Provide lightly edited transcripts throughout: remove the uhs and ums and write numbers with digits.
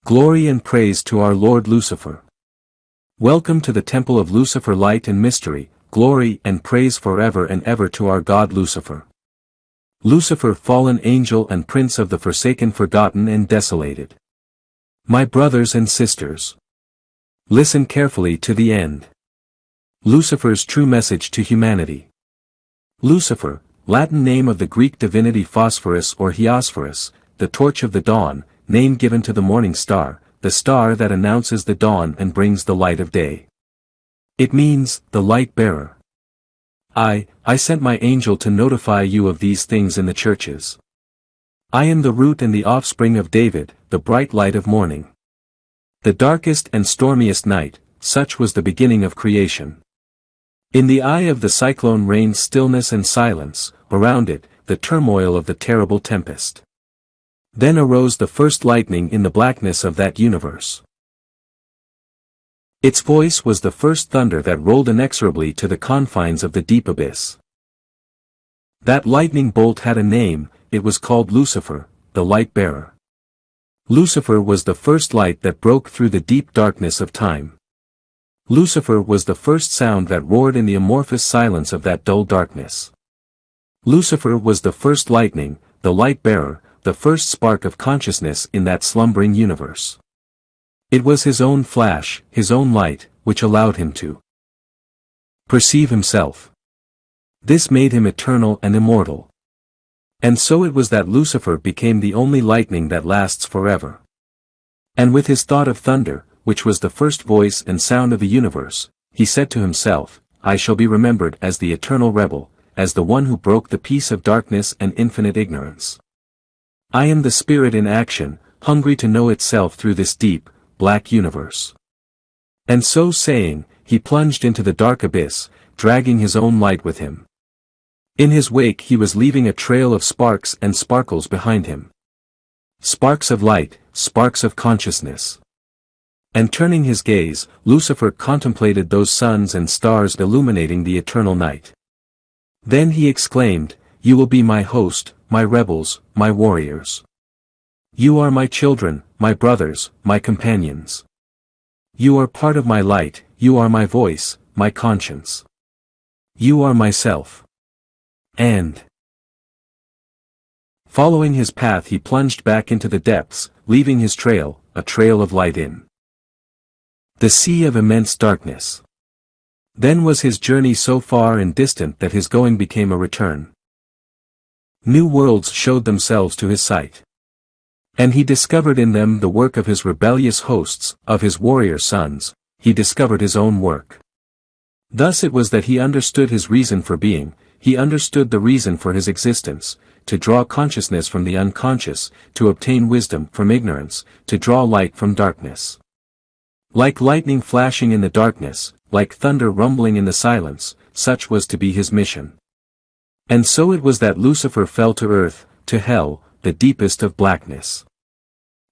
Glory and praise to our Lord Lucifer. Welcome to the temple of Lucifer, light and mystery, glory and praise forever and ever to our God Lucifer. Lucifer, fallen angel and prince of the forsaken, forgotten and desolated. My brothers and sisters, listen carefully to the end. Lucifer's true message to humanity. Lucifer, Latin name of the Greek divinity Phosphorus or Heosphorus, the torch of the dawn, name given to the morning star, the star that announces the dawn and brings the light of day. It means, the light bearer. I sent my angel to notify you of these things in the churches. I am the root and the offspring of David, the bright light of morning. The darkest and stormiest night, such was the beginning of creation. In the eye of the cyclone reigns stillness and silence, around it, the turmoil of the terrible tempest. Then arose the first lightning in the blackness of that universe. Its voice was the first thunder that rolled inexorably to the confines of the deep abyss. That lightning bolt had a name, it was called Lucifer, the light bearer. Lucifer was the first light that broke through the deep darkness of time. Lucifer was the first sound that roared in the amorphous silence of that dull darkness. Lucifer was the first lightning, the light bearer, the first spark of consciousness in that slumbering universe. It was his own flash, his own light, which allowed him to perceive himself. This made him eternal and immortal. And so it was that Lucifer became the only lightning that lasts forever. And with his thought of thunder, which was the first voice and sound of the universe, he said to himself, I shall be remembered as the eternal rebel, as the one who broke the peace of darkness and infinite ignorance. I am the spirit in action, hungry to know itself through this deep, black universe. And so saying, he plunged into the dark abyss, dragging his own light with him. In his wake he was leaving a trail of sparks and sparkles behind him. Sparks of light, sparks of consciousness. And turning his gaze, Lucifer contemplated those suns and stars illuminating the eternal night. Then he exclaimed, You will be my host, my rebels, my warriors. You are my children, my brothers, my companions. You are part of my light, you are my voice, my conscience. You are myself. And following his path he plunged back into the depths, leaving his trail, a trail of light in the sea of immense darkness. Then was his journey so far and distant that his going became a return. New worlds showed themselves to his sight. And he discovered in them the work of his rebellious hosts, of his warrior sons, he discovered his own work. Thus it was that he understood his reason for being, he understood the reason for his existence, to draw consciousness from the unconscious, to obtain wisdom from ignorance, to draw light from darkness. Like lightning flashing in the darkness, like thunder rumbling in the silence, such was to be his mission. And so it was that Lucifer fell to earth, to hell, the deepest of blackness.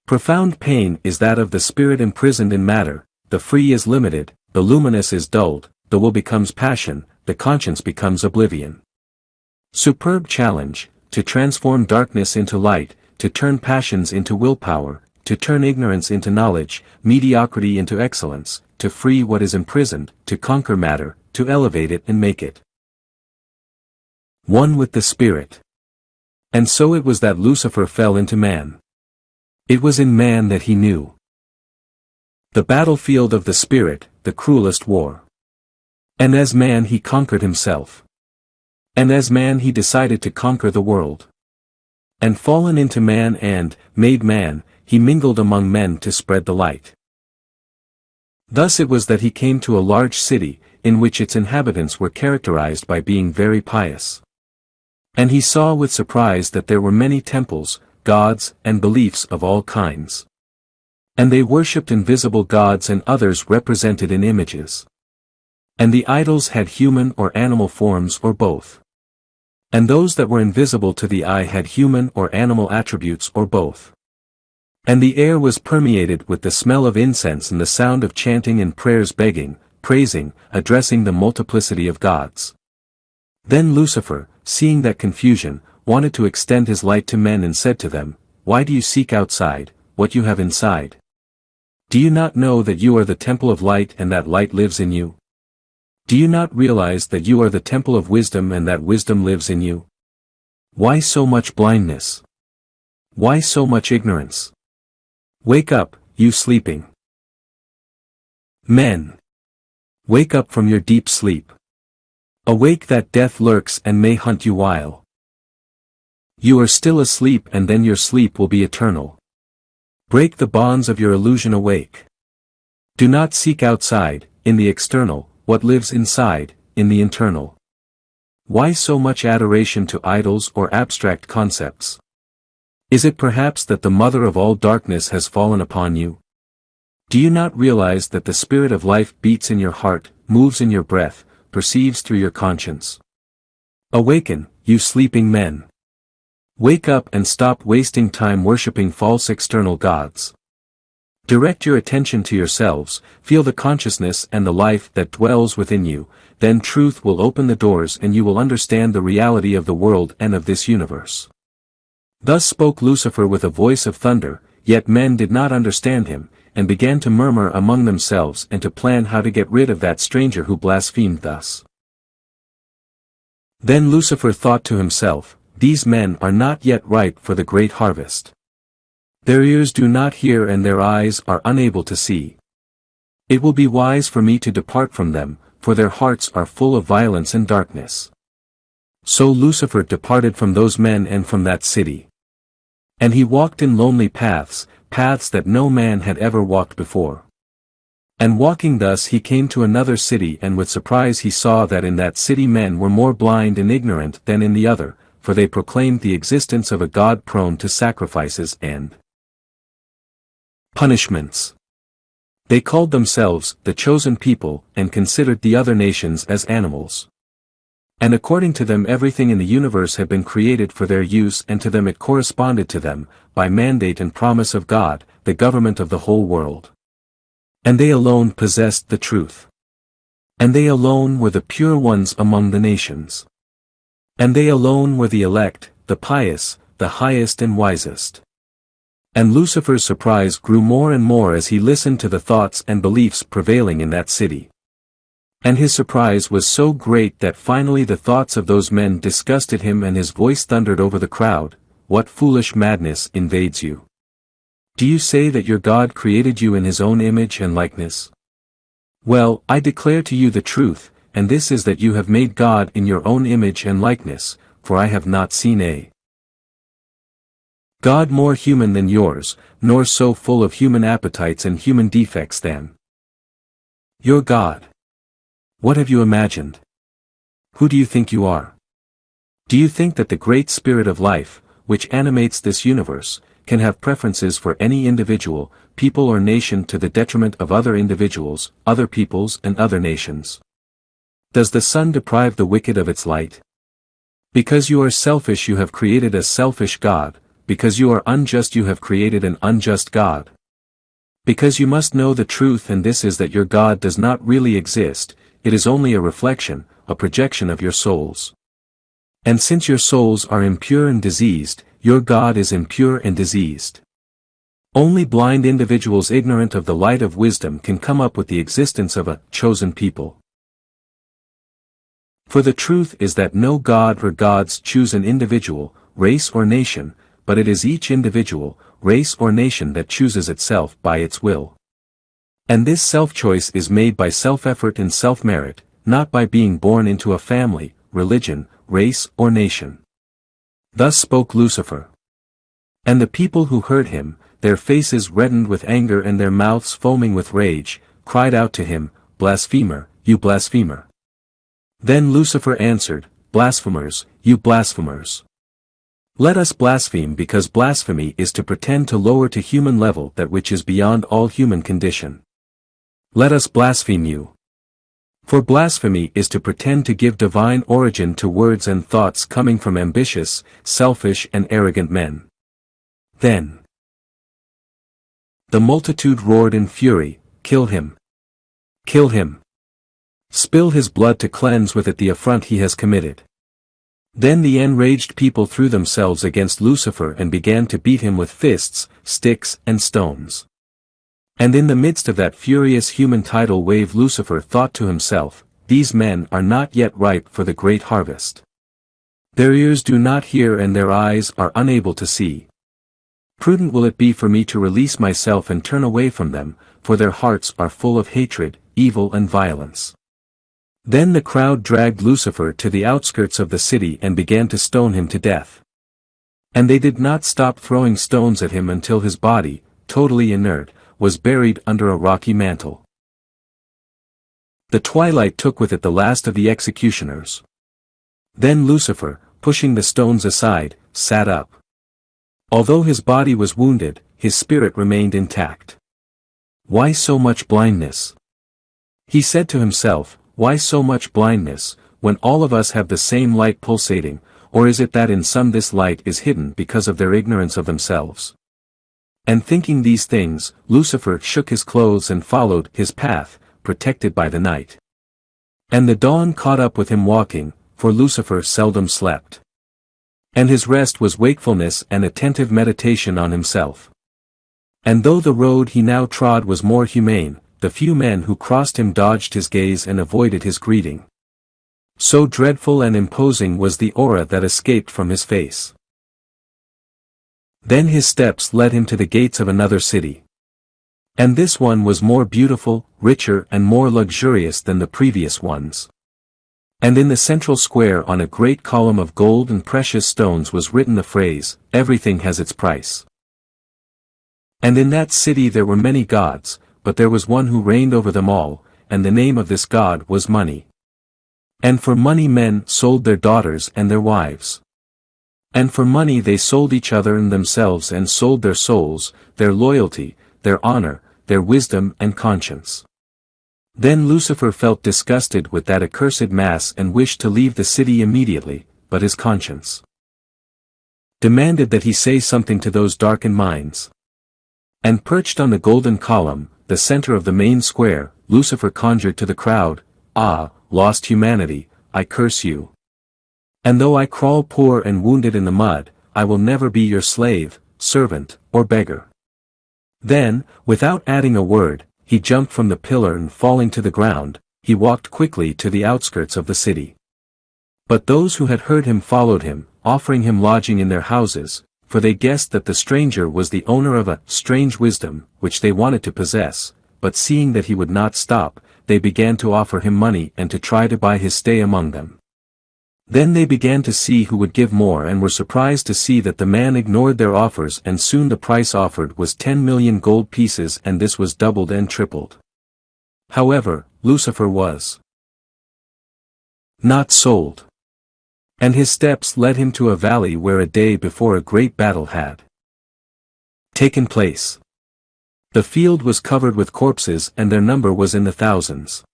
Profound pain is that of the spirit imprisoned in matter, the free is limited, the luminous is dulled, the will becomes passion, the conscience becomes oblivion. Superb challenge, to transform darkness into light, to turn passions into willpower, to turn ignorance into knowledge, mediocrity into excellence, to free what is imprisoned, to conquer matter, to elevate it and make it one with the spirit. And so it was that Lucifer fell into man. It was in man that he knew the battlefield of the spirit, the cruelest war. And as man he conquered himself. And as man he decided to conquer the world. And fallen into man and, made man, he mingled among men to spread the light. Thus it was that he came to a large city, in which its inhabitants were characterized by being very pious. And he saw with surprise that there were many temples, gods, and beliefs of all kinds. And they worshipped invisible gods and others represented in images. And the idols had human or animal forms or both. And those that were invisible to the eye had human or animal attributes or both. And the air was permeated with the smell of incense and the sound of chanting and prayers, begging, praising, addressing the multiplicity of gods. Then Lucifer, seeing that confusion, wanted to extend his light to men and said to them, Why do you seek outside, what you have inside? Do you not know that you are the temple of light and that light lives in you? Do you not realize that you are the temple of wisdom and that wisdom lives in you? Why so much blindness? Why so much ignorance? Wake up, you sleeping men. Wake up from your deep sleep. Awake that death lurks and may hunt you while you are still asleep, and then your sleep will be eternal. Break the bonds of your illusion, awake. Do not seek outside, in the external, what lives inside, in the internal. Why so much adoration to idols or abstract concepts? Is it perhaps that the mother of all darkness has fallen upon you? Do you not realize that the spirit of life beats in your heart, moves in your breath, perceives through your conscience? Awaken, you sleeping men. Wake up and stop wasting time worshipping false external gods. Direct your attention to yourselves, feel the consciousness and the life that dwells within you, then truth will open the doors and you will understand the reality of the world and of this universe. Thus spoke Lucifer with a voice of thunder, yet men did not understand him, and began to murmur among themselves and to plan how to get rid of that stranger who blasphemed thus. Then Lucifer thought to himself, these men are not yet ripe for the great harvest. Their ears do not hear and their eyes are unable to see. It will be wise for me to depart from them, for their hearts are full of violence and darkness. So Lucifer departed from those men and from that city. And he walked in lonely paths, paths that no man had ever walked before. And walking thus he came to another city, and with surprise he saw that in that city men were more blind and ignorant than in the other, for they proclaimed the existence of a God prone to sacrifices and punishments. They called themselves the chosen people, and considered the other nations as animals. And according to them everything in the universe had been created for their use, and to them it corresponded to them, by mandate and promise of God, the government of the whole world. And they alone possessed the truth. And they alone were the pure ones among the nations. And they alone were the elect, the pious, the highest and wisest. And Lucifer's surprise grew more and more as he listened to the thoughts and beliefs prevailing in that city. And his surprise was so great that finally the thoughts of those men disgusted him, and his voice thundered over the crowd, "What foolish madness invades you? Do you say that your God created you in his own image and likeness? Well, I declare to you the truth, and this is that you have made God in your own image and likeness, for I have not seen a God more human than yours, nor so full of human appetites and human defects than your God. What have you imagined? Who do you think you are? Do you think that the great spirit of life, which animates this universe, can have preferences for any individual, people or nation to the detriment of other individuals, other peoples and other nations? Does the sun deprive the wicked of its light? Because you are selfish you have created a selfish God, because you are unjust you have created an unjust God. Because you must know the truth, and this is that your God does not really exist, it is only a reflection, a projection of your souls. And since your souls are impure and diseased, your God is impure and diseased. Only blind individuals ignorant of the light of wisdom can come up with the existence of a chosen people. For the truth is that no God or gods choose an individual, race or nation, but it is each individual, race or nation that chooses itself by its will. And this self-choice is made by self-effort and self-merit, not by being born into a family, religion, race or nation. Thus spoke Lucifer. And the people who heard him, their faces reddened with anger and their mouths foaming with rage, cried out to him, "Blasphemer, you blasphemer!" Then Lucifer answered, "Blasphemers, you blasphemers! Let us blaspheme, because blasphemy is to pretend to lower to human level that which is beyond all human condition. Let us blaspheme you. For blasphemy is to pretend to give divine origin to words and thoughts coming from ambitious, selfish and arrogant men." Then the multitude roared in fury, "Kill him! Kill him! Spill his blood to cleanse with it the affront he has committed." Then the enraged people threw themselves against Lucifer and began to beat him with fists, sticks and stones. And in the midst of that furious human tidal wave Lucifer thought to himself, these men are not yet ripe for the great harvest. Their ears do not hear and their eyes are unable to see. Prudent will it be for me to release myself and turn away from them, for their hearts are full of hatred, evil and violence. Then the crowd dragged Lucifer to the outskirts of the city and began to stone him to death. And they did not stop throwing stones at him until his body, totally inert, was buried under a rocky mantle. The twilight took with it the last of the executioners. Then Lucifer, pushing the stones aside, sat up. Although his body was wounded, his spirit remained intact. Why so much blindness? He said to himself, why so much blindness, when all of us have the same light pulsating, or is it that in some this light is hidden because of their ignorance of themselves? And thinking these things, Lucifer shook his clothes and followed his path, protected by the night. And the dawn caught up with him walking, for Lucifer seldom slept. And his rest was wakefulness and attentive meditation on himself. And though the road he now trod was more humane, the few men who crossed him dodged his gaze and avoided his greeting. So dreadful and imposing was the aura that escaped from his face. Then his steps led him to the gates of another city. And this one was more beautiful, richer and more luxurious than the previous ones. And in the central square on a great column of gold and precious stones was written the phrase, "Everything has its price." And in that city there were many gods, but there was one who reigned over them all, and the name of this god was Money. And for money men sold their daughters and their wives. And for money they sold each other and themselves and sold their souls, their loyalty, their honor, their wisdom and conscience. Then Lucifer felt disgusted with that accursed mass and wished to leave the city immediately, but his conscience demanded that he say something to those darkened minds. And perched on the golden column, the center of the main square, Lucifer conjured to the crowd, "Ah, lost humanity, I curse you. And though I crawl poor and wounded in the mud, I will never be your slave, servant, or beggar." Then, without adding a word, he jumped from the pillar and falling to the ground, he walked quickly to the outskirts of the city. But those who had heard him followed him, offering him lodging in their houses, for they guessed that the stranger was the owner of a strange wisdom, which they wanted to possess, but seeing that he would not stop, they began to offer him money and to try to buy his stay among them. Then they began to see who would give more and were surprised to see that the man ignored their offers and soon the price offered was 10 million gold pieces and this was doubled and tripled. However, Lucifer was not sold. And his steps led him to a valley where a day before a great battle had taken place. The field was covered with corpses and their number was in the thousands.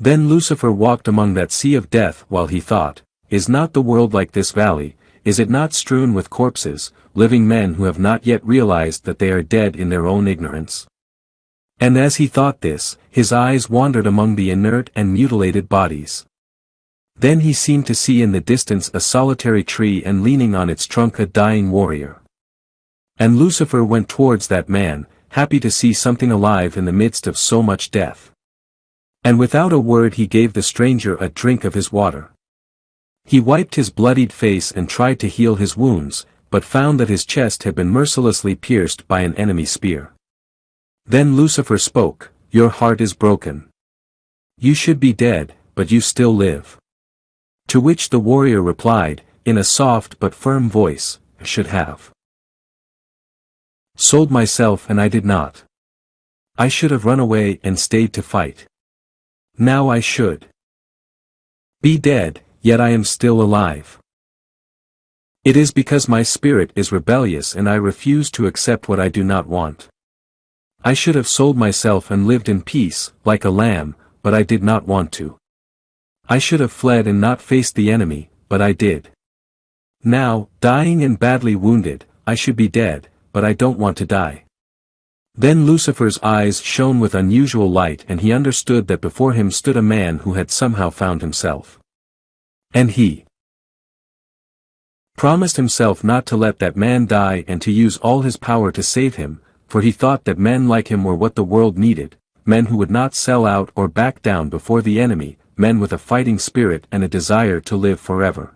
Then Lucifer walked among that sea of death while he thought, is not the world like this valley, is it not strewn with corpses, living men who have not yet realized that they are dead in their own ignorance? And as he thought this, his eyes wandered among the inert and mutilated bodies. Then he seemed to see in the distance a solitary tree and leaning on its trunk a dying warrior. And Lucifer went towards that man, happy to see something alive in the midst of so much death. And without a word he gave the stranger a drink of his water. He wiped his bloodied face and tried to heal his wounds, but found that his chest had been mercilessly pierced by an enemy spear. Then Lucifer spoke, "Your heart is broken. You should be dead, but you still live." To which the warrior replied, in a soft but firm voice, "I should have sold myself and I did not. I should have run away and stayed to fight. Now I should be dead, yet I am still alive. It is because my spirit is rebellious and I refuse to accept what I do not want. I should have sold myself and lived in peace, like a lamb, but I did not want to. I should have fled and not faced the enemy, but I did. Now, dying and badly wounded, I should be dead, but I don't want to die." Then Lucifer's eyes shone with unusual light and he understood that before him stood a man who had somehow found himself. And he promised himself not to let that man die and to use all his power to save him, for he thought that men like him were what the world needed, men who would not sell out or back down before the enemy, men with a fighting spirit and a desire to live forever.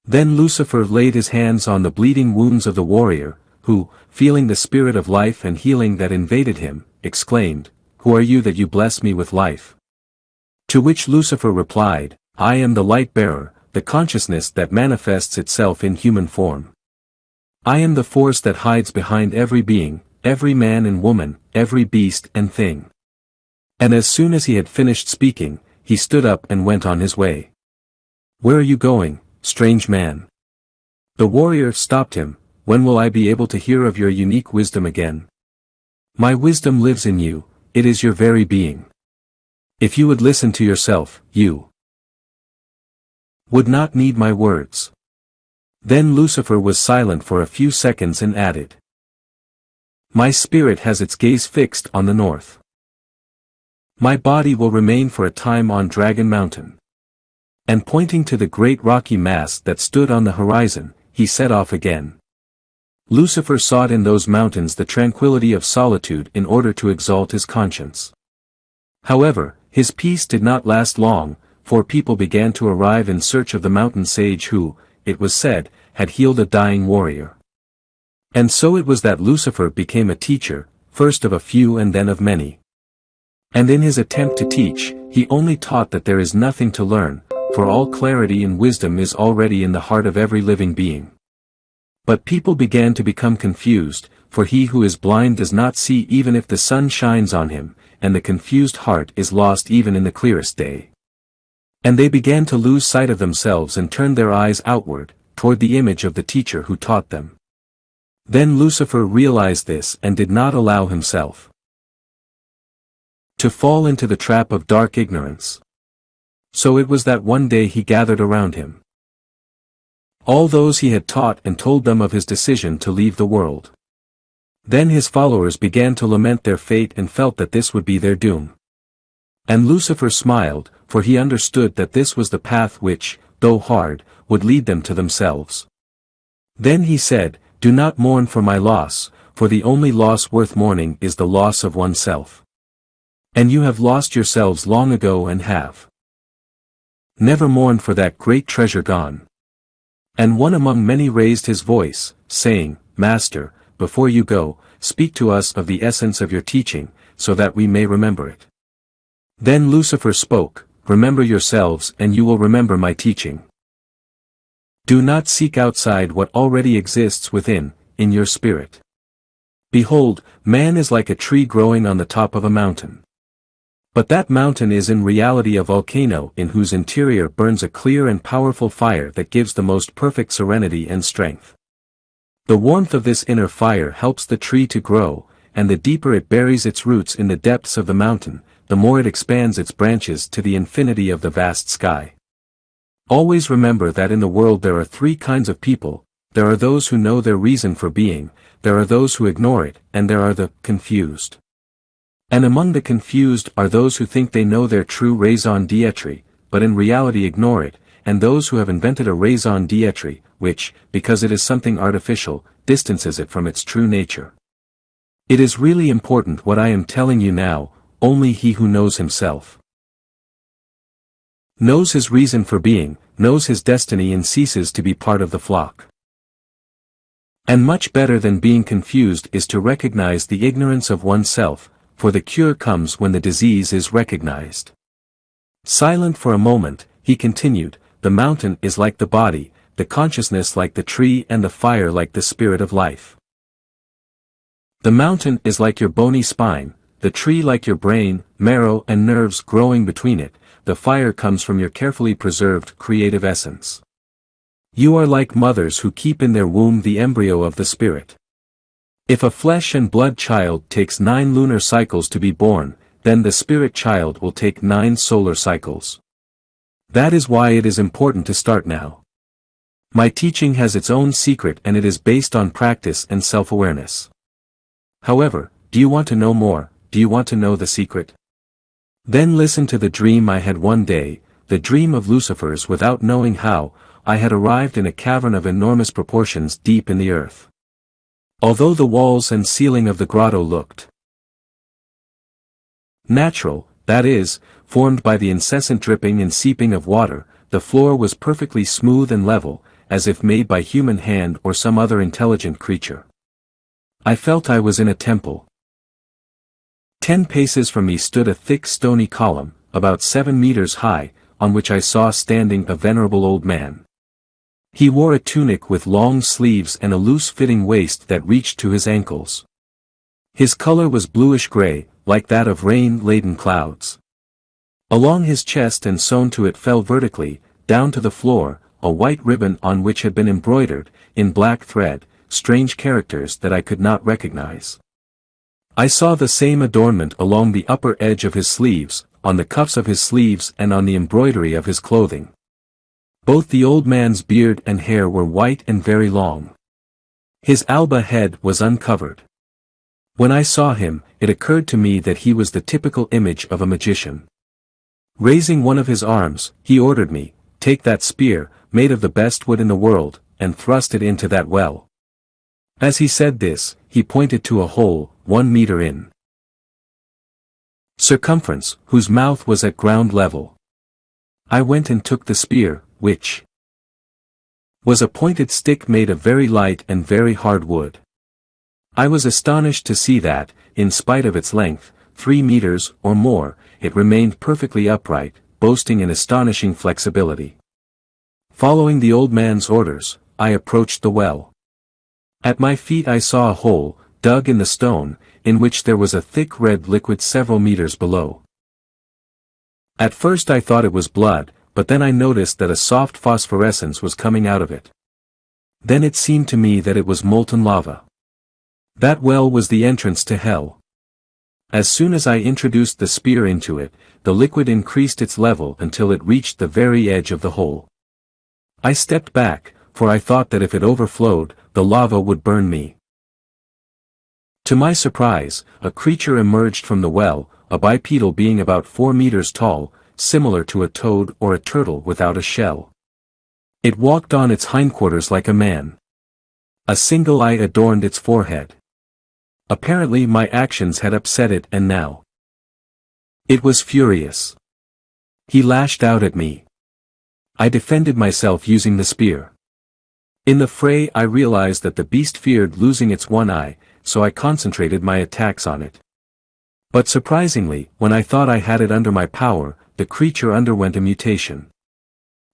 Then Lucifer laid his hands on the bleeding wounds of the warrior, who, feeling the spirit of life and healing that invaded him, exclaimed, "Who are you that you bless me with life?" To which Lucifer replied, "I am the light-bearer, the consciousness that manifests itself in human form. I am the force that hides behind every being, every man and woman, every beast and thing." And as soon as he had finished speaking, he stood up and went on his way. "Where are you going, strange man?" The warrior stopped him. "When will I be able to hear of your unique wisdom again?" "My wisdom lives in you, it is your very being. If you would listen to yourself, you would not need my words." Then Lucifer was silent for a few seconds and added, "My spirit has its gaze fixed on the north. My body will remain for a time on Dragon Mountain." And pointing to the great rocky mass that stood on the horizon, he set off again. Lucifer sought in those mountains the tranquility of solitude in order to exalt his conscience. However, his peace did not last long, for people began to arrive in search of the mountain sage who, it was said, had healed a dying warrior. And so it was that Lucifer became a teacher, first of a few and then of many. And in his attempt to teach, he only taught that there is nothing to learn, for all clarity and wisdom is already in the heart of every living being. But people began to become confused, for he who is blind does not see even if the sun shines on him, and the confused heart is lost even in the clearest day. And they began to lose sight of themselves and turned their eyes outward, toward the image of the teacher who taught them. Then Lucifer realized this and did not allow himself to fall into the trap of dark ignorance. So it was that one day he gathered around him all those he had taught and told them of his decision to leave the world. Then his followers began to lament their fate and felt that this would be their doom. And Lucifer smiled, for he understood that this was the path which, though hard, would lead them to themselves. Then he said, "Do not mourn for my loss, for the only loss worth mourning is the loss of oneself. And you have lost yourselves long ago and have never mourned for that great treasure gone." And one among many raised his voice, saying, "Master, before you go, speak to us of the essence of your teaching, so that we may remember it." Then Lucifer spoke, "Remember yourselves and you will remember my teaching. Do not seek outside what already exists within, in your spirit. Behold, man is like a tree growing on the top of a mountain. But that mountain is in reality a volcano in whose interior burns a clear and powerful fire that gives the most perfect serenity and strength. The warmth of this inner fire helps the tree to grow, and the deeper it buries its roots in the depths of the mountain, the more it expands its branches to the infinity of the vast sky. Always remember that in the world there are three kinds of people: there are those who know their reason for being, there are those who ignore it, and there are the confused. And among the confused are those who think they know their true raison d'être, but in reality ignore it, and those who have invented a raison d'être, which, because it is something artificial, distances it from its true nature. It is really important what I am telling you now. Only he who knows himself knows his reason for being, knows his destiny and ceases to be part of the flock. And much better than being confused is to recognize the ignorance of oneself, for the cure comes when the disease is recognized. Silent for a moment, he continued, "The mountain is like the body, the consciousness like the tree and the fire like the spirit of life. The mountain is like your bony spine, the tree like your brain, marrow and nerves growing between it, the fire comes from your carefully preserved creative essence. You are like mothers who keep in their womb the embryo of the spirit. If a flesh and blood child takes 9 lunar cycles to be born, then the spirit child will take 9 solar cycles. That is why it is important to start now. My teaching has its own secret and it is based on practice and self-awareness. However, do you want to know more? Do you want to know the secret? Then listen to the dream I had one day, the dream of Lucifer's. Without knowing how, I had arrived in a cavern of enormous proportions deep in the earth. Although the walls and ceiling of the grotto looked natural, that is, formed by the incessant dripping and seeping of water, the floor was perfectly smooth and level, as if made by human hand or some other intelligent creature. I felt I was in a temple. 10 paces from me stood a thick stony column, about 7 meters high, on which I saw standing a venerable old man. He wore a tunic with long sleeves and a loose-fitting waist that reached to his ankles. His color was bluish-gray, like that of rain-laden clouds. Along his chest and sewn to it fell vertically, down to the floor, a white ribbon on which had been embroidered, in black thread, strange characters that I could not recognize. I saw the same adornment along the upper edge of his sleeves, on the cuffs of his sleeves and on the embroidery of his clothing. Both the old man's beard and hair were white and very long. His alba head was uncovered. When I saw him, it occurred to me that he was the typical image of a magician. Raising one of his arms, he ordered me, "Take that spear, made of the best wood in the world, and thrust it into that well." As he said this, he pointed to a hole, 1 meter in circumference, whose mouth was at ground level. I went and took the spear, which was a pointed stick made of very light and very hard wood. I was astonished to see that, in spite of its length, 3 meters or more, it remained perfectly upright, boasting an astonishing flexibility. Following the old man's orders, I approached the well. At my feet I saw a hole, dug in the stone, in which there was a thick red liquid several meters below. At first I thought it was blood, but then I noticed that a soft phosphorescence was coming out of it. Then it seemed to me that it was molten lava. That well was the entrance to hell. As soon as I introduced the spear into it, the liquid increased its level until it reached the very edge of the hole. I stepped back, for I thought that if it overflowed, the lava would burn me. To my surprise, a creature emerged from the well, a bipedal being about 4 meters tall, similar to a toad or a turtle without a shell. It walked on its hindquarters like a man. A single eye adorned its forehead. Apparently my actions had upset it, and now it was furious. He lashed out at me. I defended myself using the spear. In the fray I realized that the beast feared losing its one eye, so I concentrated my attacks on it. But surprisingly, when I thought I had it under my power, the creature underwent a mutation.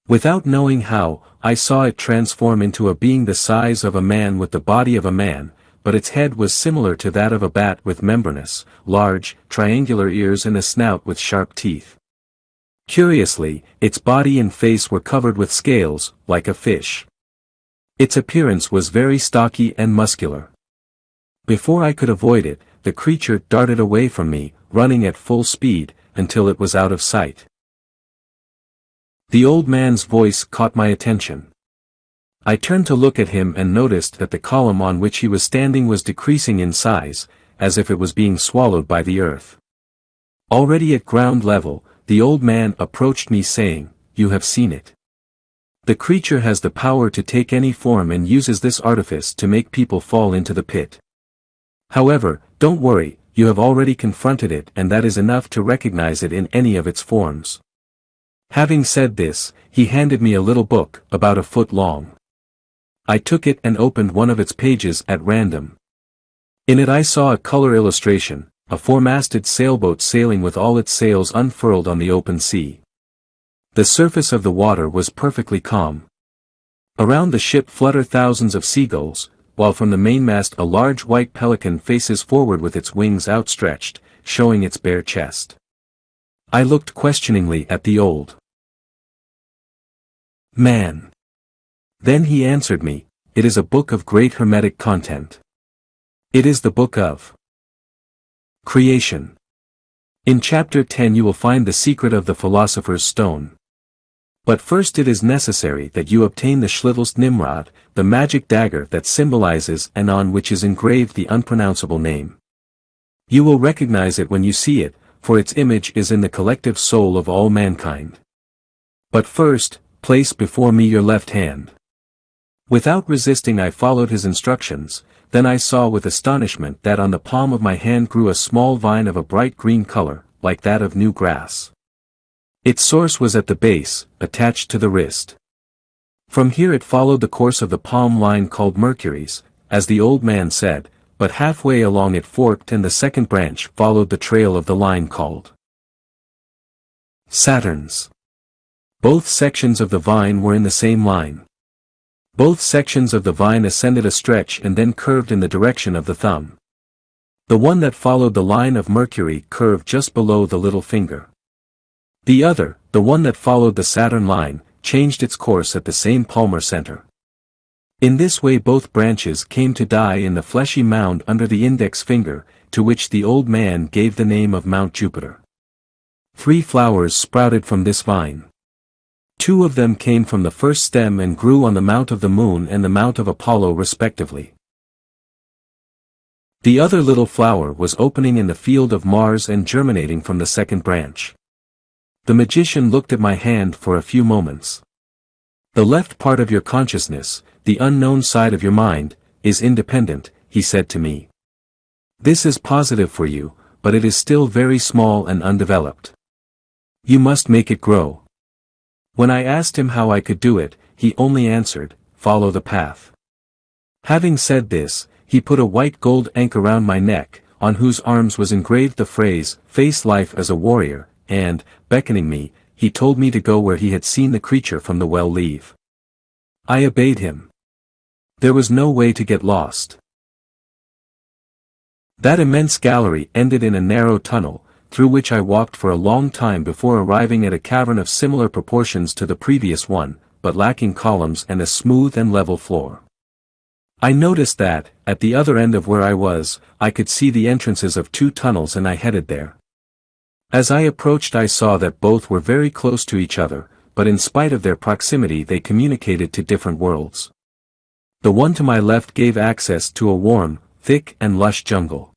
Without knowing how, I saw it transform into a being the size of a man with the body of a man, but its head was similar to that of a bat with membranous, large, triangular ears and a snout with sharp teeth. Curiously, its body and face were covered with scales, like a fish. Its appearance was very stocky and muscular. Before I could avoid it, the creature darted away from me, running at full speed, until it was out of sight. The old man's voice caught my attention. I turned to look at him and noticed that the column on which he was standing was decreasing in size, as if it was being swallowed by the earth. Already at ground level, the old man approached me saying, "You have seen it. The creature has the power to take any form and uses this artifice to make people fall into the pit. However, don't worry, you have already confronted it, and that is enough to recognize it in any of its forms." Having said this, he handed me a little book, about a foot long. I took it and opened one of its pages at random. In it I saw a color illustration, a four-masted sailboat sailing with all its sails unfurled on the open sea. The surface of the water was perfectly calm. Around the ship flutter thousands of seagulls, while from the mainmast a large white pelican faces forward with its wings outstretched, showing its bare chest. I looked questioningly at the old man. Then he answered me, "It is a book of great hermetic content. It is the book of creation. In chapter 10 you will find the secret of the philosopher's stone. But first it is necessary that you obtain the Schlittelst Nimrod, the magic dagger that symbolizes and on which is engraved the unpronounceable name. You will recognize it when you see it, for its image is in the collective soul of all mankind. But first, place before me your left hand." Without resisting I followed his instructions, then I saw with astonishment that on the palm of my hand grew a small vine of a bright green color, like that of new grass. Its source was at the base, attached to the wrist. From here it followed the course of the palm line called Mercury's, as the old man said, but halfway along it forked and the second branch followed the trail of the line called Saturn's. Both sections of the vine were in the same line. Both sections of the vine ascended a stretch and then curved in the direction of the thumb. The one that followed the line of Mercury curved just below the little finger. The other, the one that followed the Saturn line, changed its course at the same palmar center. In this way both branches came to die in the fleshy mound under the index finger, to which the old man gave the name of Mount Jupiter. 3 flowers sprouted from this vine. 2 of them came from the first stem and grew on the Mount of the Moon and the Mount of Apollo respectively. The other little flower was opening in the field of Mars and germinating from the second branch. The magician looked at my hand for a few moments. The left part of your consciousness, the unknown side of your mind, is independent, he said to me. This is positive for you, but it is still very small and undeveloped. You must make it grow. When I asked him how I could do it, he only answered, follow the path. Having said this, he put a white gold anchor around my neck, on whose arms was engraved the phrase, face life as a warrior, and, beckoning me, he told me to go where he had seen the creature from the well leave. I obeyed him. There was no way to get lost. That immense gallery ended in a narrow tunnel, through which I walked for a long time before arriving at a cavern of similar proportions to the previous one, but lacking columns and a smooth and level floor. I noticed that, at the other end of where I was, I could see the entrances of 2 tunnels and I headed there. As I approached I saw that both were very close to each other, but in spite of their proximity they communicated to different worlds. The one to my left gave access to a warm, thick and lush jungle.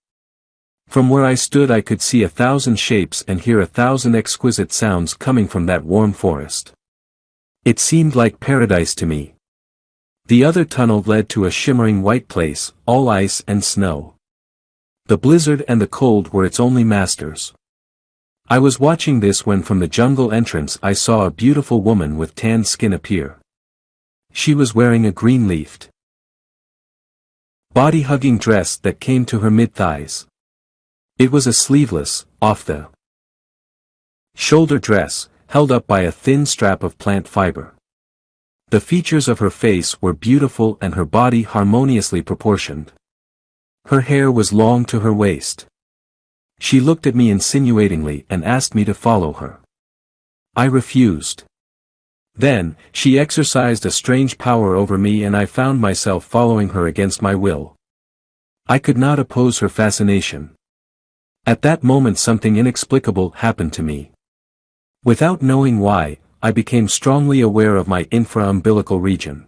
From where I stood I could see 1,000 shapes and hear 1,000 exquisite sounds coming from that warm forest. It seemed like paradise to me. The other tunnel led to a shimmering white place, all ice and snow. The blizzard and the cold were its only masters. I was watching this when from the jungle entrance I saw a beautiful woman with tanned skin appear. She was wearing a green-leafed, body-hugging dress that came to her mid-thighs. It was a sleeveless, off-the-shoulder dress, held up by a thin strap of plant fiber. The features of her face were beautiful and her body harmoniously proportioned. Her hair was long to her waist. She looked at me insinuatingly and asked me to follow her. I refused. Then, she exercised a strange power over me and I found myself following her against my will. I could not oppose her fascination. At that moment something inexplicable happened to me. Without knowing why, I became strongly aware of my infra-umbilical region.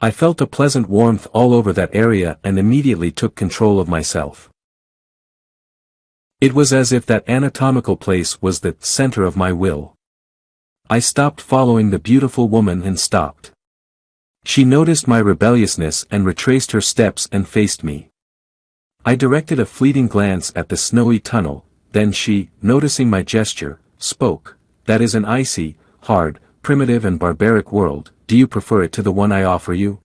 I felt a pleasant warmth all over that area and immediately took control of myself. It was as if that anatomical place was the center of my will. I stopped following the beautiful woman and stopped. She noticed my rebelliousness and retraced her steps and faced me. I directed a fleeting glance at the snowy tunnel, then she, noticing my gesture, spoke, "That is an icy, hard, primitive and barbaric world, do you prefer it to the one I offer you?"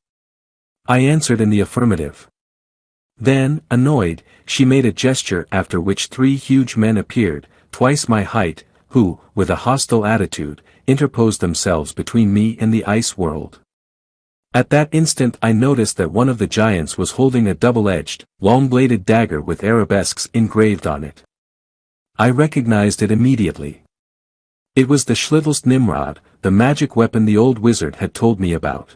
I answered in the affirmative. Then, annoyed, she made a gesture after which 3 huge men appeared, twice my height, who, with a hostile attitude, interposed themselves between me and the ice world. At that instant I noticed that one of the giants was holding a double-edged, long-bladed dagger with arabesques engraved on it. I recognized it immediately. It was the Schlittelst Nimrod, the magic weapon the old wizard had told me about.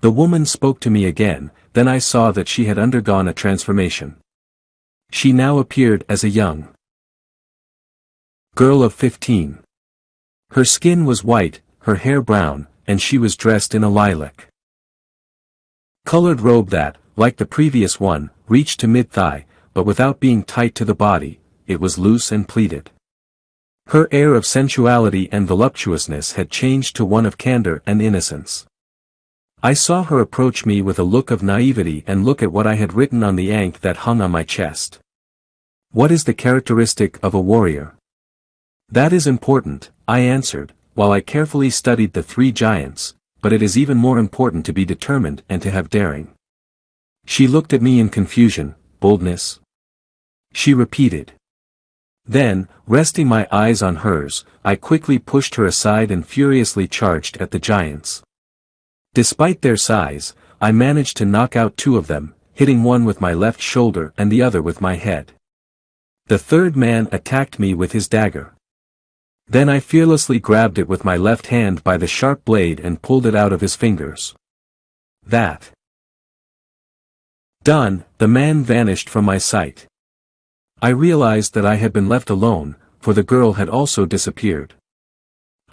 The woman spoke to me again, then I saw that she had undergone a transformation. She now appeared as a young girl of 15. Her skin was white, her hair brown, and she was dressed in a lilac-colored robe that, like the previous one, reached to mid-thigh, but without being tight to the body, it was loose and pleated. Her air of sensuality and voluptuousness had changed to one of candor and innocence. I saw her approach me with a look of naivety and look at what I had written on the ankh that hung on my chest. What is the characteristic of a warrior? That is important, I answered, while I carefully studied the three giants, but it is even more important to be determined and to have daring. She looked at me in confusion. Boldness? She repeated. Then, resting my eyes on hers, I quickly pushed her aside and furiously charged at the giants. Despite their size, I managed to knock out two of them, hitting one with my left shoulder and the other with my head. The third man attacked me with his dagger. Then I fearlessly grabbed it with my left hand by the sharp blade and pulled it out of his fingers. That done, the man vanished from my sight. I realized that I had been left alone, for the girl had also disappeared.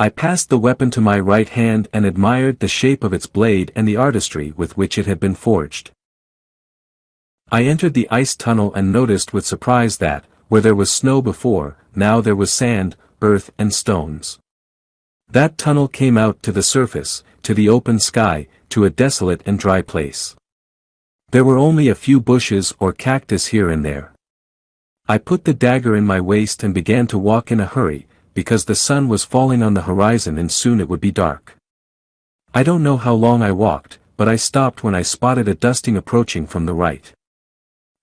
I passed the weapon to my right hand and admired the shape of its blade and the artistry with which it had been forged. I entered the ice tunnel and noticed with surprise that, where there was snow before, now there was sand, earth and stones. That tunnel came out to the surface, to the open sky, to a desolate and dry place. There were only a few bushes or cactus here and there. I put the dagger in my waist and began to walk in a hurry, because the sun was falling on the horizon and soon it would be dark. I don't know how long I walked, but I stopped when I spotted a dusting approaching from the right.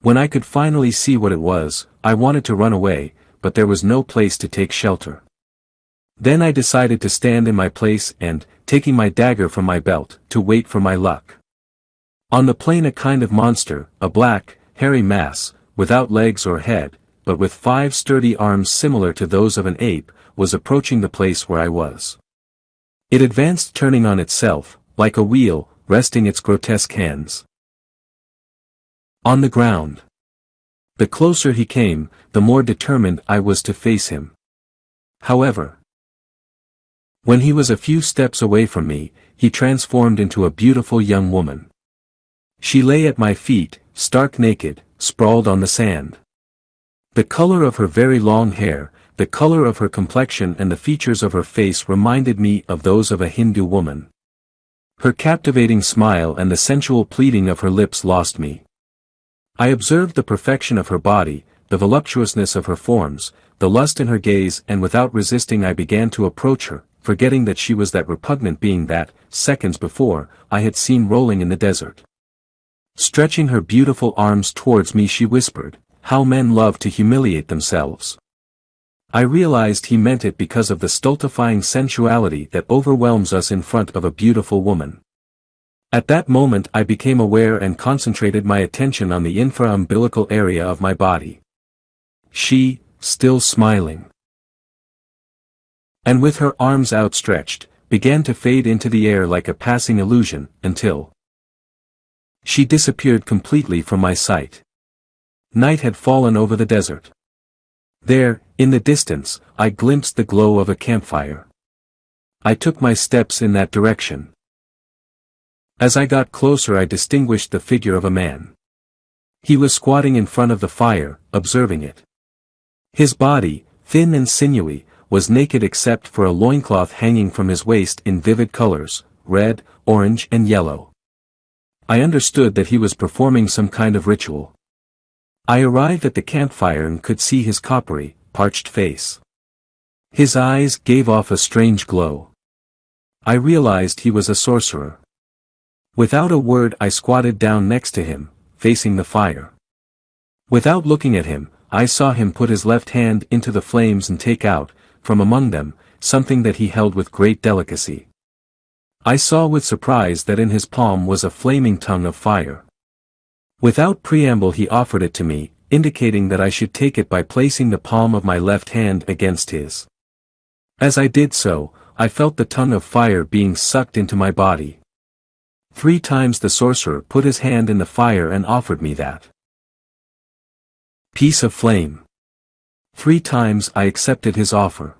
When I could finally see what it was, I wanted to run away, but there was no place to take shelter. Then I decided to stand in my place and, taking my dagger from my belt, to wait for my luck. On the plain a kind of monster, a black, hairy mass, without legs or head, but with 5 sturdy arms similar to those of an ape, was approaching the place where I was. It advanced turning on itself, like a wheel, resting its grotesque hands on the ground. The closer he came, the more determined I was to face him. However, when he was a few steps away from me, he transformed into a beautiful young woman. She lay at my feet, stark naked, sprawled on the sand. The color of her very long hair, the color of her complexion and the features of her face reminded me of those of a Hindu woman. Her captivating smile and the sensual pleading of her lips lost me. I observed the perfection of her body, the voluptuousness of her forms, the lust in her gaze, and without resisting I began to approach her, forgetting that she was that repugnant being that, seconds before, I had seen rolling in the desert. Stretching her beautiful arms towards me she whispered, "How men love to humiliate themselves." I realized he meant it because of the stultifying sensuality that overwhelms us in front of a beautiful woman. At that moment I became aware and concentrated my attention on the infra-umbilical area of my body. She, still smiling, and with her arms outstretched, began to fade into the air like a passing illusion, until she disappeared completely from my sight. Night had fallen over the desert. There, in the distance, I glimpsed the glow of a campfire. I took my steps in that direction. As I got closer I distinguished the figure of a man. He was squatting in front of the fire, observing it. His body, thin and sinewy, was naked except for a loincloth hanging from his waist in vivid colors, red, orange and yellow. I understood that he was performing some kind of ritual. I arrived at the campfire and could see his coppery, parched face. His eyes gave off a strange glow. I realized he was a sorcerer. Without a word I squatted down next to him, facing the fire. Without looking at him, I saw him put his left hand into the flames and take out, from among them, something that he held with great delicacy. I saw with surprise that in his palm was a flaming tongue of fire. Without preamble he offered it to me, indicating that I should take it by placing the palm of my left hand against his. As I did so, I felt the tongue of fire being sucked into my body. 3 times the sorcerer put his hand in the fire and offered me that piece of flame. 3 times I accepted his offer.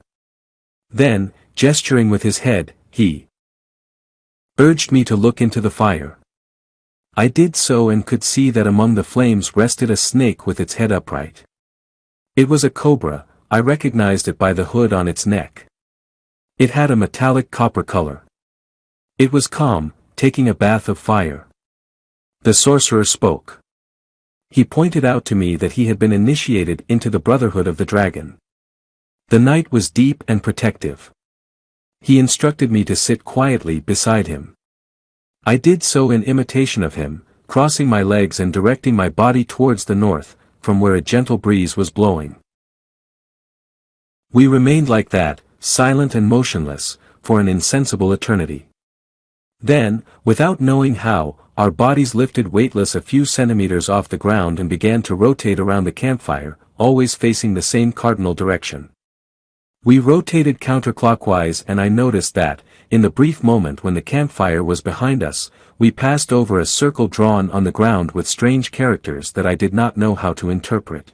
Then, gesturing with his head, he urged me to look into the fire. I did so and could see that among the flames rested a snake with its head upright. It was a cobra. I recognized it by the hood on its neck. It had a metallic copper color. It was calm, taking a bath of fire. The sorcerer spoke. He pointed out to me that he had been initiated into the Brotherhood of the Dragon. The night was deep and protective. He instructed me to sit quietly beside him. I did so in imitation of him, crossing my legs and directing my body towards the north, from where a gentle breeze was blowing. We remained like that, silent and motionless, for an insensible eternity. Then, without knowing how, our bodies lifted weightless a few centimeters off the ground and began to rotate around the campfire, always facing the same cardinal direction. We rotated counterclockwise, and I noticed that, in the brief moment when the campfire was behind us, we passed over a circle drawn on the ground with strange characters that I did not know how to interpret.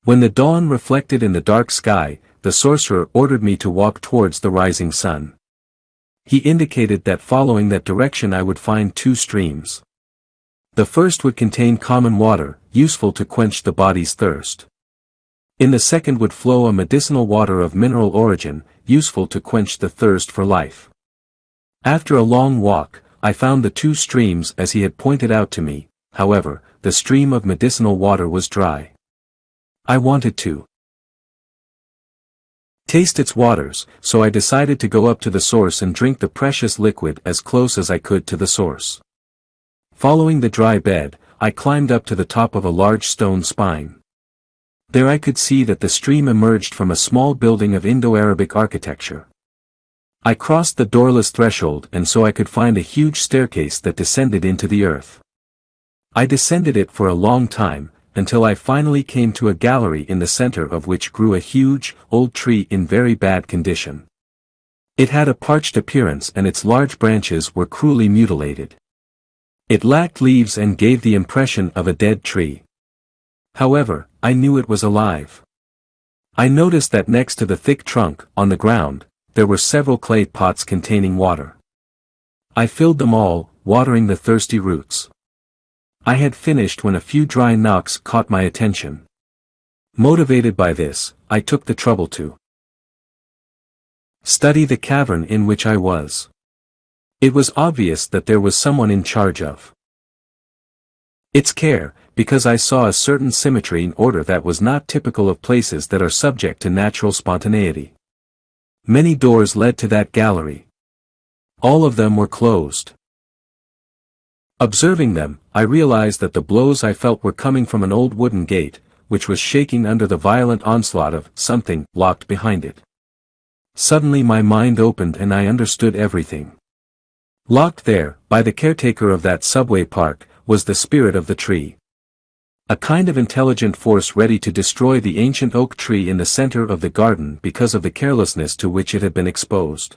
When the dawn reflected in the dark sky, the sorcerer ordered me to walk towards the rising sun. He indicated that following that direction I would find two streams. The first would contain common water, useful to quench the body's thirst. In the second would flow a medicinal water of mineral origin, useful to quench the thirst for life. After a long walk, I found the two streams as he had pointed out to me. However, the stream of medicinal water was dry. I wanted to taste its waters, so I decided to go up to the source and drink the precious liquid as close as I could to the source. Following the dry bed, I climbed up to the top of a large stone spine. There I could see that the stream emerged from a small building of Indo-Arabic architecture. I crossed the doorless threshold, and so I could find a huge staircase that descended into the earth. I descended it for a long time, until I finally came to a gallery in the center of which grew a huge, old tree in very bad condition. It had a parched appearance and its large branches were cruelly mutilated. It lacked leaves and gave the impression of a dead tree. However, I knew it was alive. I noticed that next to the thick trunk, on the ground, there were several clay pots containing water. I filled them all, watering the thirsty roots. I had finished when a few dry knocks caught my attention. Motivated by this, I took the trouble to study the cavern in which I was. It was obvious that there was someone in charge of its care, because I saw a certain symmetry and order that was not typical of places that are subject to natural spontaneity. Many doors led to that gallery. All of them were closed. Observing them, I realized that the blows I felt were coming from an old wooden gate, which was shaking under the violent onslaught of something locked behind it. Suddenly my mind opened and I understood everything. Locked there, by the caretaker of that subway park, was the spirit of the tree. A kind of intelligent force ready to destroy the ancient oak tree in the center of the garden because of the carelessness to which it had been exposed.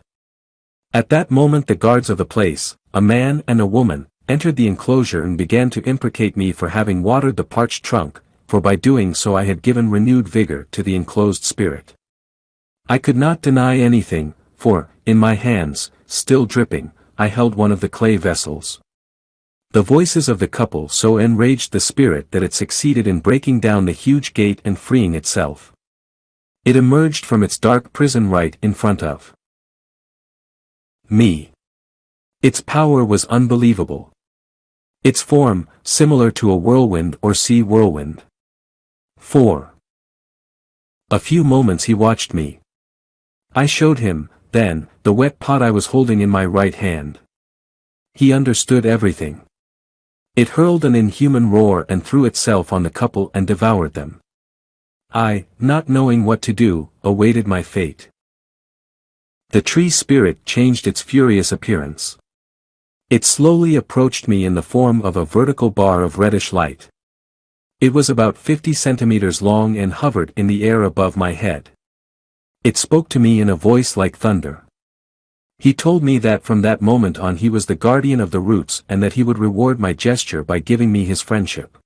At that moment the guards of the place, a man and a woman, entered the enclosure and began to imprecate me for having watered the parched trunk, for by doing so I had given renewed vigor to the enclosed spirit. I could not deny anything, for, in my hands, still dripping, I held one of the clay vessels. The voices of the couple so enraged the spirit that it succeeded in breaking down the huge gate and freeing itself. It emerged from its dark prison right in front of me. Its power was unbelievable. Its form, similar to a whirlwind or sea whirlwind. For a few moments he watched me. I showed him, then, the wet pot I was holding in my right hand. He understood everything. It hurled an inhuman roar and threw itself on the couple and devoured them. I, not knowing what to do, awaited my fate. The tree spirit changed its furious appearance. It slowly approached me in the form of a vertical bar of reddish light. It was about 50 centimeters long and hovered in the air above my head. It spoke to me in a voice like thunder. He told me that from that moment on he was the guardian of the roots and that he would reward my gesture by giving me his friendship.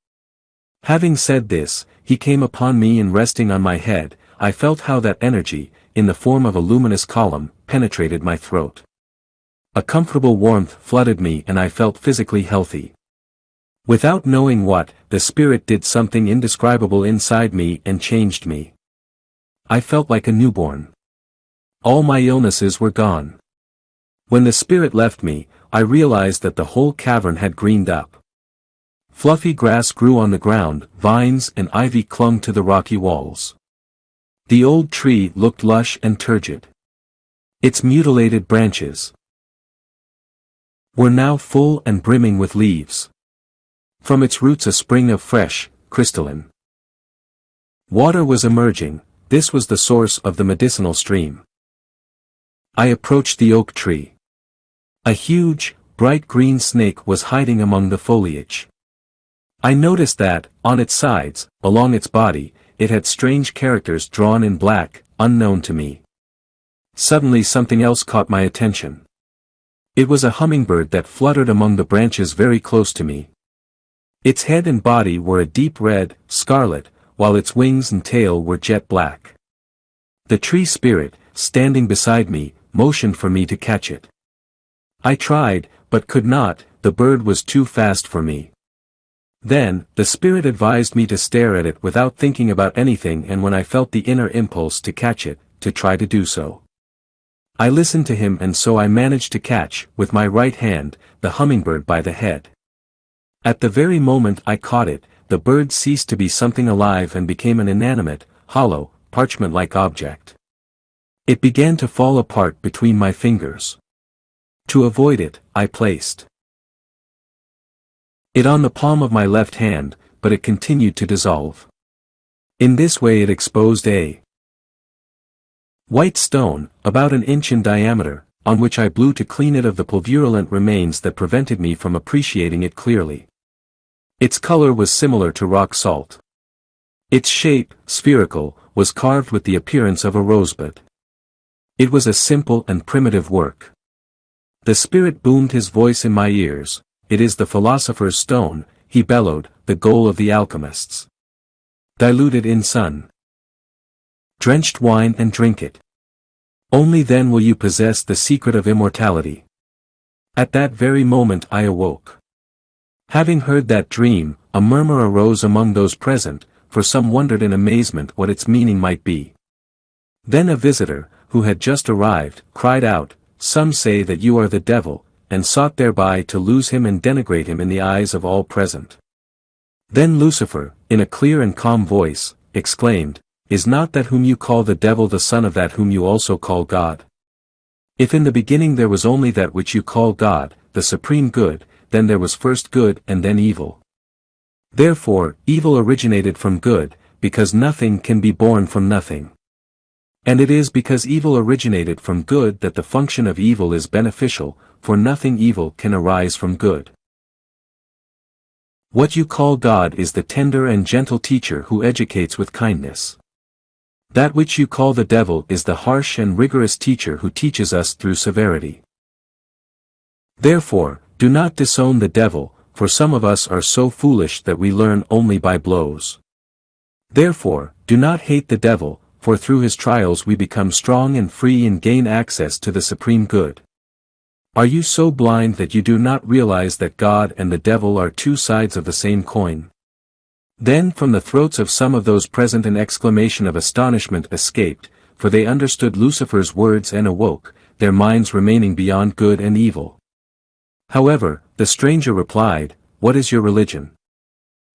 Having said this, he came upon me and resting on my head, I felt how that energy, in the form of a luminous column, penetrated my throat. A comfortable warmth flooded me and I felt physically healthy. Without knowing what, the spirit did something indescribable inside me and changed me. I felt like a newborn. All my illnesses were gone. When the spirit left me, I realized that the whole cavern had greened up. Fluffy grass grew on the ground, vines and ivy clung to the rocky walls. The old tree looked lush and turgid. Its mutilated branches were now full and brimming with leaves. From its roots a spring of fresh, crystalline water was emerging. This was the source of the medicinal stream. I approached the oak tree. A huge, bright green snake was hiding among the foliage. I noticed that, on its sides, along its body, it had strange characters drawn in black, unknown to me. Suddenly something else caught my attention. It was a hummingbird that fluttered among the branches very close to me. Its head and body were a deep red, scarlet, while its wings and tail were jet black. The tree spirit, standing beside me, motioned for me to catch it. I tried, but could not. The bird was too fast for me. Then, the spirit advised me to stare at it without thinking about anything, and when I felt the inner impulse to catch it, to try to do so. I listened to him, and so I managed to catch, with my right hand, the hummingbird by the head. At the very moment I caught it, the bird ceased to be something alive and became an inanimate, hollow, parchment-like object. It began to fall apart between my fingers. To avoid it, I placed it on the palm of my left hand, but it continued to dissolve. In this way it exposed a white stone, about an inch in diameter, on which I blew to clean it of the pulverulent remains that prevented me from appreciating it clearly. Its color was similar to rock salt. Its shape, spherical, was carved with the appearance of a rosebud. It was a simple and primitive work. The spirit boomed his voice in my ears. It is the philosopher's stone, he bellowed, the goal of the alchemists. Dilute it in sun-drenched wine and drink it. Only then will you possess the secret of immortality. At that very moment I awoke. Having heard that dream, a murmur arose among those present, for some wondered in amazement what its meaning might be. Then a visitor, who had just arrived, cried out, "Some say that you are the devil," and sought thereby to lose him and denigrate him in the eyes of all present. Then Lucifer, in a clear and calm voice, exclaimed, "Is not that whom you call the devil the son of that whom you also call God? If in the beginning there was only that which you call God, the supreme good, then there was first good and then evil. Therefore, evil originated from good, because nothing can be born from nothing. And it is because evil originated from good that the function of evil is beneficial, for nothing evil can arise from good. What you call God is the tender and gentle teacher who educates with kindness. That which you call the devil is the harsh and rigorous teacher who teaches us through severity. Therefore, do not disown the devil, for some of us are so foolish that we learn only by blows. Therefore, do not hate the devil, for through his trials we become strong and free and gain access to the supreme good. Are you so blind that you do not realize that God and the devil are two sides of the same coin? Then from the throats of some of those present an exclamation of astonishment escaped, for they understood Lucifer's words and awoke, their minds remaining beyond good and evil. However, the stranger replied, "What is your religion?"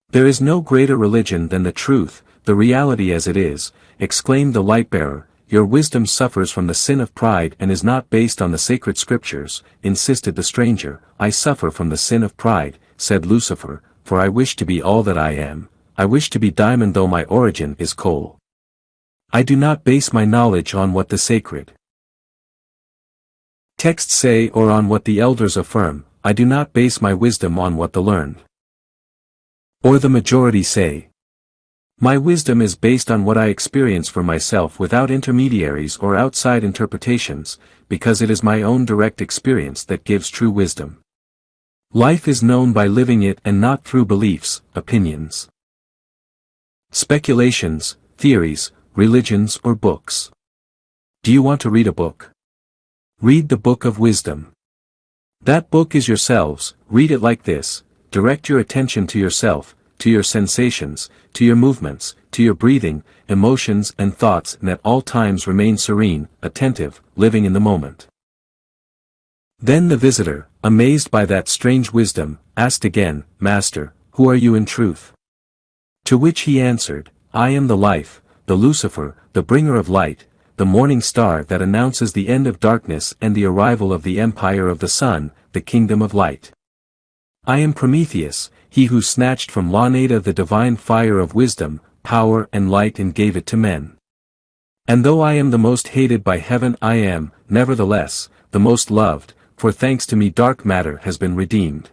"There is no greater religion than the truth, the reality as it is," exclaimed the light-bearer. "Your wisdom suffers from the sin of pride and is not based on the sacred scriptures," insisted the stranger. "I suffer from the sin of pride," said Lucifer, "for I wish to be all that I am. I wish to be diamond though my origin is coal. I do not base my knowledge on what the sacred texts say or on what the elders affirm. I do not base my wisdom on what the learned or the majority say. My wisdom is based on what I experience for myself without intermediaries or outside interpretations, because it is my own direct experience that gives true wisdom. Life is known by living it and not through beliefs, opinions, speculations, theories, religions or books. Do you want to read a book? Read the book of wisdom. That book is yourselves. Read it like this: direct your attention to yourself, to your sensations, to your movements, to your breathing, emotions and thoughts, and at all times remain serene, attentive, living in the moment. Then the visitor, amazed by that strange wisdom, asked again, Master, who are you in truth? To which he answered, I am the life, the Lucifer, the bringer of light, the morning star that announces the end of darkness and the arrival of the empire of the sun, the kingdom of light. I am Prometheus, he who snatched from Launada the divine fire of wisdom, power and light and gave it to men. And though I am the most hated by heaven, I am, nevertheless, the most loved, for thanks to me dark matter has been redeemed.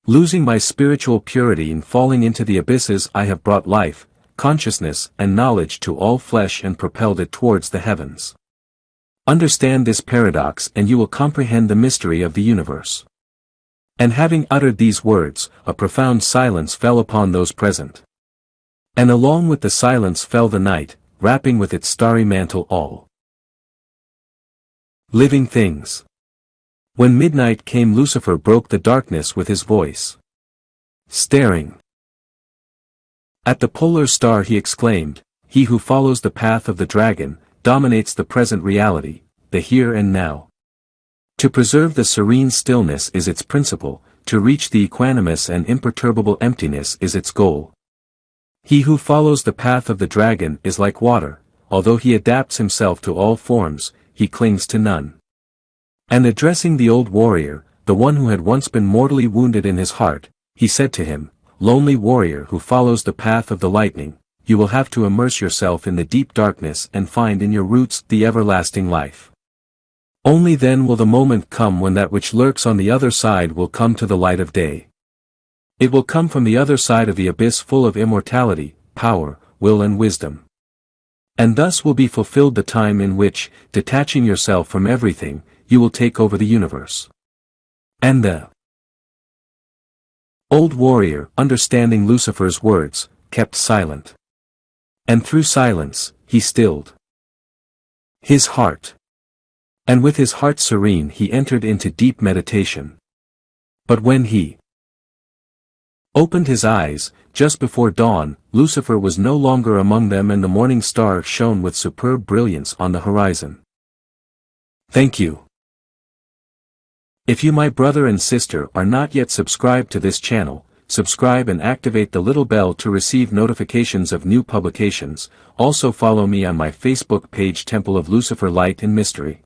Losing my spiritual purity and falling into the abysses, I have brought life, consciousness and knowledge to all flesh and propelled it towards the heavens. Understand this paradox and you will comprehend the mystery of the universe. And having uttered these words, a profound silence fell upon those present. And along with the silence fell the night, wrapping with its starry mantle all living things. When midnight came, Lucifer broke the darkness with his voice. Staring at the polar star, he exclaimed, He who follows the path of the dragon, dominates the present reality, the here and now. To preserve the serene stillness is its principle, to reach the equanimous and imperturbable emptiness is its goal. He who follows the path of the dragon is like water, although he adapts himself to all forms, he clings to none. And addressing the old warrior, the one who had once been mortally wounded in his heart, he said to him, Lonely warrior who follows the path of the lightning, you will have to immerse yourself in the deep darkness and find in your roots the everlasting life. Only then will the moment come when that which lurks on the other side will come to the light of day. It will come from the other side of the abyss full of immortality, power, will and wisdom. And thus will be fulfilled the time in which, detaching yourself from everything, you will take over the universe. And the old warrior, understanding Lucifer's words, kept silent. And through silence, he stilled his heart. And with his heart serene he entered into deep meditation. But when he opened his eyes, just before dawn, Lucifer was no longer among them and the morning star shone with superb brilliance on the horizon. Thank you. If you, my brother and sister, are not yet subscribed to this channel, subscribe and activate the little bell to receive notifications of new publications. Also follow me on my Facebook page Temple of Lucifer Light and Mystery.